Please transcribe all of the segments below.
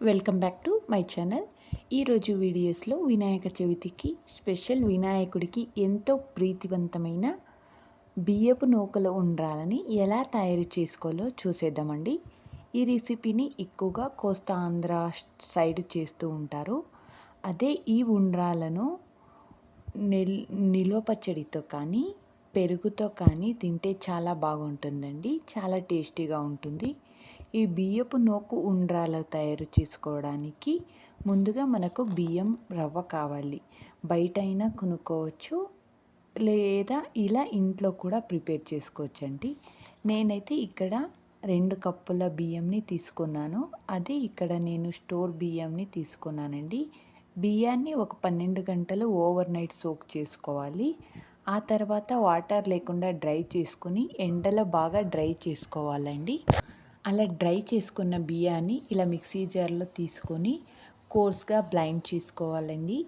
Welcome back to my channel. ఈరోజు వీడియోస్లో వినాయక చవితికి స్పెషల్ వినాయకుడికి ఎంతో ప్రీతివంతమైన బియ్యపు నూకల ఉండ్రాలని ఎలా తయారు చేసుకోవాలో చూసేద్దామండి. ఈ రెసిపీని ఎక్కువగా కోస్తా ఆంధ్ర సైడ్ చేస్తూ ఉంటారు. అదే ఈ ఉండ్రాలను నిల్వ పచ్చడితో కానీ పెరుగుతో కానీ తింటే చాలా బాగుంటుందండి. చాలా టేస్టీగా ఉంటుంది. ఈ బియ్యపు నూకు ఉండ్రాలు తయారు చేసుకోవడానికి ముందుగా మనకు బియ్యం రవ్వ కావాలి. బయట అయినా కొనుక్కోవచ్చు, లేదా ఇలా ఇంట్లో కూడా ప్రిపేర్ చేసుకోవచ్చండి. నేనైతే ఇక్కడ 2 కప్పుల బియ్యంని తీసుకున్నాను. అదే ఇక్కడ నేను స్టోర్ బియ్యంని తీసుకున్నానండి. బియ్యాన్ని ఒక 12 గంటలు ఓవర్ నైట్ సోక్ చేసుకోవాలి. ఆ తర్వాత వాటర్ లేకుండా డ్రై చేసుకుని ఎండలో బాగా డ్రై చేసుకోవాలండి. అలా డ్రై చేసుకున్న బియ్యాన్ని ఇలా మిక్సీ జార్లో తీసుకొని కోర్స్గా బ్లెండ్ చేసుకోవాలండి.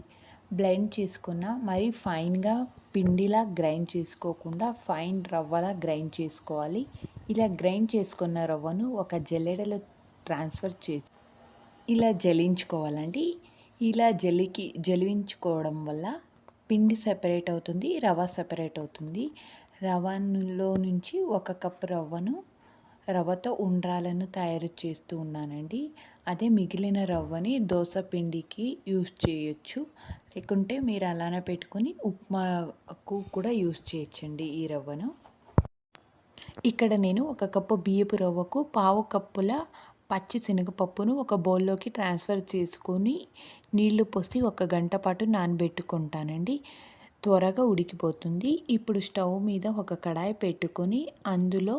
బ్లెండ్ చేసుకున్న మరి ఫైన్గా పిండిలా గ్రైండ్ చేసుకోకుండా ఫైన్ రవ్వలా గ్రైండ్ చేసుకోవాలి. ఇలా గ్రైండ్ చేసుకున్న రవ్వను ఒక జల్లెడలో ట్రాన్స్ఫర్ చేసి ఇలా జల్లించుకోవాలండి. ఇలా జలించుకోవడం వల్ల పిండి సెపరేట్ అవుతుంది, రవ్వ సెపరేట్ అవుతుంది. రవ్వలో నుంచి 1 కప్పు రవ్వతో ఉండ్రాలను తయారు చేస్తూ ఉన్నానండి. అదే మిగిలిన రవ్వని దోశ పిండికి యూస్ చేయొచ్చు, లేకుంటే మీరు అలానే పెట్టుకొని ఉప్మాకు కూడా యూస్ చేయొచ్చండి ఈ రవ్వను. ఇక్కడ నేను 1 కప్పు బియ్యపు రవ్వకు 1/2 కప్పుల పచ్చి శనగపప్పును ఒక బౌల్లోకి ట్రాన్స్ఫర్ చేసుకొని నీళ్లు పోసి 1 గంట పాటు నానబెట్టుకుంటానండి. త్వరగా ఉడికిపోతుంది. ఇప్పుడు స్టవ్ మీద ఒక కడాయి పెట్టుకొని అందులో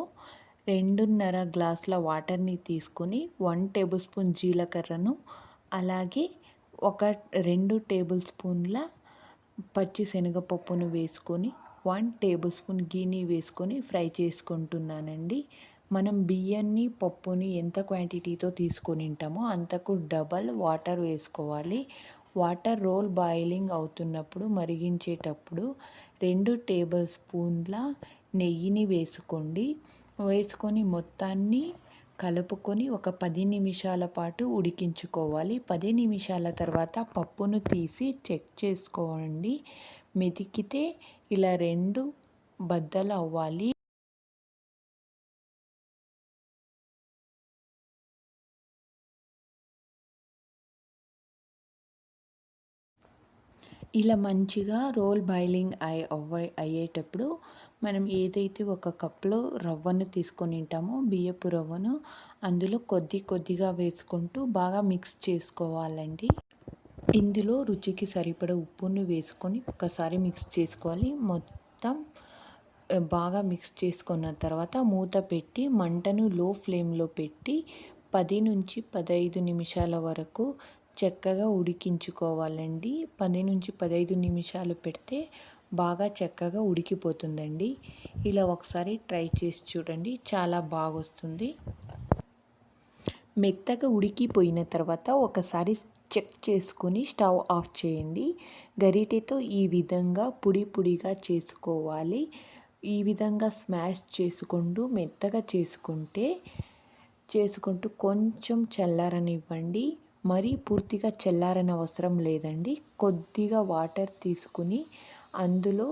2.5 గ్లాసుల వాటర్ని తీసుకొని 1 టేబుల్ స్పూన్ జీలకర్రను, అలాగే 2 టేబుల్ స్పూన్ల పచ్చి శనగపప్పును వేసుకొని 1 టేబుల్ స్పూన్ గీని వేసుకొని ఫ్రై చేసుకుంటున్నానండి. మనం బియ్యాన్ని పప్పుని ఎంత క్వాంటిటీతో తీసుకొని ఉంటామో అంతకు డబల్ వాటర్ వేసుకోవాలి. వాటర్ రోల్ బాయిలింగ్ అవుతున్నప్పుడు మరిగించేటప్పుడు 2 టేబుల్ స్పూన్ల నెయ్యిని వేసుకొని మొత్తాన్ని కలుపుకొని ఒక 10 నిమిషాల పాటు ఉడికించుకోవాలి. 10 నిమిషాల తర్వాత పప్పును తీసి చెక్ చేసుకోండి. మెతికితే ఇలా 2 బద్దలు అవ్వాలి. ఇలా మంచిగా రోల్ బాయిలింగ్ అయ్యేటప్పుడు మనం ఏదైతే 1 కప్లో రవ్వను తీసుకొని ఉంటామో బియ్యపు రవ్వను అందులో కొద్దిగా వేసుకుంటూ బాగా మిక్స్ చేసుకోవాలండి. ఇందులో రుచికి సరిపడ ఉప్పును వేసుకొని ఒకసారి మిక్స్ చేసుకోవాలి. మొత్తం బాగా మిక్స్ చేసుకున్న తర్వాత మూత పెట్టి మంటను లో ఫ్లేమ్లో పెట్టి 10 నుంచి 15 నిమిషాల వరకు చక్కగా ఉడికించుకోవాలండి. 10 నుంచి 15 నిమిషాలు పెడితే బాగా చక్కగా ఉడికిపోతుందండి. ఇలా ఒకసారి ట్రై చేసి చూడండి, చాలా బాగా వస్తుంది. మెత్తగా ఉడికిపోయిన తర్వాత ఒకసారి చెక్ చేసుకొని స్టవ్ ఆఫ్ చేయండి. గరిటెతో ఈ విధంగా పొడిగా చేసుకోవాలి. ఈ విధంగా స్మాష్ చేసుకుంటూ మెత్తగా చేసుకుంటూ కొంచెం చల్లారనివ్వండి. మరీ పూర్తిగా చల్లారనవసరం లేదండి. కొద్దిగా వాటర్ తీసుకుని అందులో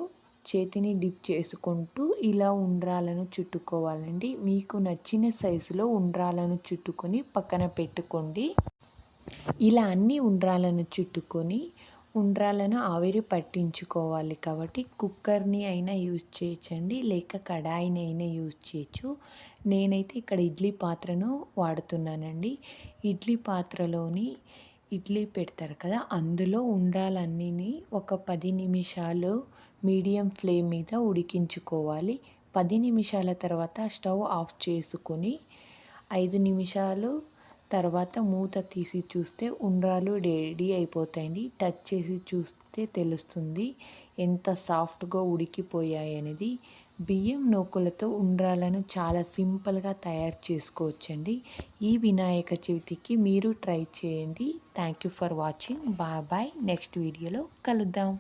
చేతిని డిప్ చేసుకుంటూ ఇలా ఉండ్రాలను చుట్టుకోవాలండి. మీకు నచ్చిన సైజులో ఉండ్రాలను చుట్టుకొని పక్కన పెట్టుకోండి. ఇలా అన్ని ఉండ్రాలను చుట్టుకొని ఉండ్రాలను ఆవిరి పట్టించుకోవాలి కాబట్టి కుక్కర్ని అయినా యూజ్ చేయొచ్చండి, లేక కడాయిని అయినా యూజ్ చేయొచ్చు. నేనైతే ఇక్కడ ఇడ్లీ పాత్రను వాడుతున్నానండి. ఇడ్లీ పాత్రలోని ఇడ్లీ పెడతారు కదా, అందులో ఉండ్రాలన్నీ ఒక 10 నిమిషాలు మీడియం ఫ్లేమ్ మీద ఉడికించుకోవాలి. 10 నిమిషాల తర్వాత స్టవ్ ఆఫ్ చేసుకొని 5 నిమిషాలు తర్వాత మూత తీసి చూస్తే ఉండ్రాలు రెడీ అయిపోతాయండి. టచ్ చేసి చూస్తే తెలుస్తుంది ఎంత సాఫ్ట్గా ఉడికిపోయాయి అనేది. బియ్యం నూకలతో ఉండ్రాలను చాలా సింపుల్గా తయారు చేసుకోవచ్చండి. ఈ వినాయక చవితికి మీరు ట్రై చేయండి. Thank you for watching. Bye. Next వీడియోలో కలుద్దాం.